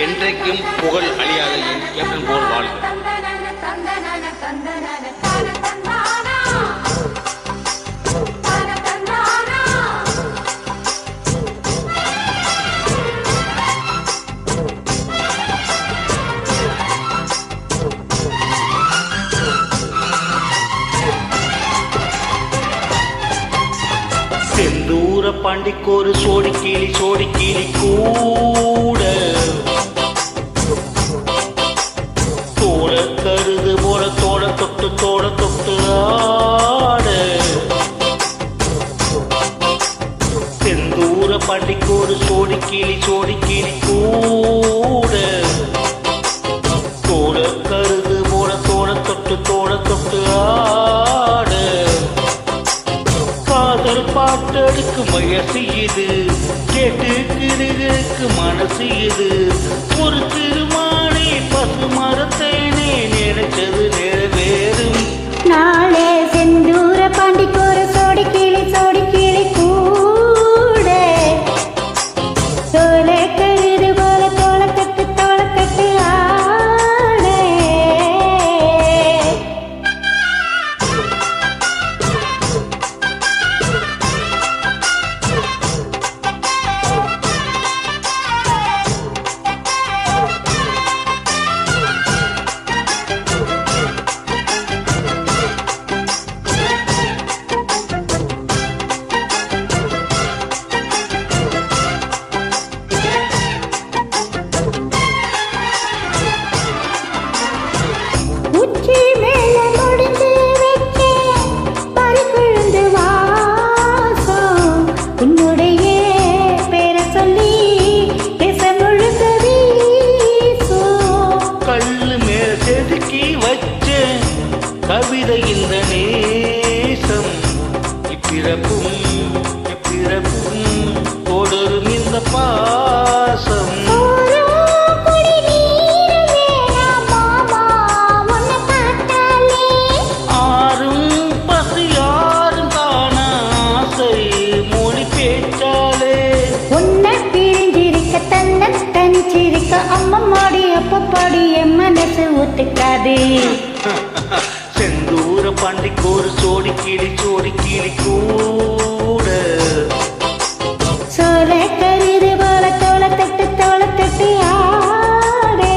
என்றைக்கும் புகழ் அழியாத என் கேப்டன் போல் வாழ்க. செந்தூர பாண்டிக்கோரு சோடி கிளி கூட தோட கருது போல தோட தொட்டு ஆட. செந்தூர பாண்டிக்கோரு சோடி கிளி கூட தோட கருது போல தோட தொட்டு ஆட. காதல் பாட்டெடுக்கு முயற்சி இது, கேட்டுக்கு மனசு இது. ஒரு திருமானே பசு மரத்தேனே நினைச்சது நிறைவேறும். நாளே செந்தூர பாண்டிக்கோரு சோடி கிளி கூட சோலை கருது போல தோளக்கட்டு ஆட. கவிதை இந்த நேசம் இப்பிறப்பும் தொடரும் இந்த பாசம். ஆறும் பசியாரும் தான ஆசை மொழி பேச்சாலே. உன்னை பிரிஞ்சிருக்க தனிச்சிருக்க அம்மம்மாடி அப்பப்பாடி என் மனசு ஒத்துக்காது. செந்தூர பாண்டிக்கோரு சோடி கிளி கூட சோலை கருது போல தோளத்தட்டு ஆடே.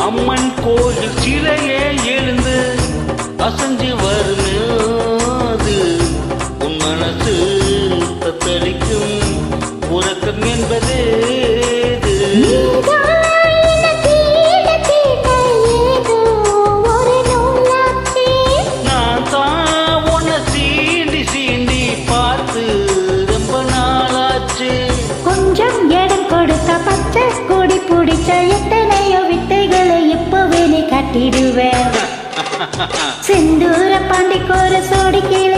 அம்மன் கோயில் சிலையே எழுந்து அசைஞ்சு வருது. உன் மனசு தத்தளிக்கும் உறக்கம் என்பதே. நான் தான் உன்னை சீண்டி பார்த்து ரொம்ப நாளாச்சு. கொஞ்சம் இடம் கொடுத்த பச்சை கொடி பிடிச்ச எத்தனையோ வித்தைகளை இப்பவே நீ கட்டிடுவேன். செந்தூர பாண்டிக்கோரு சோடி கீழே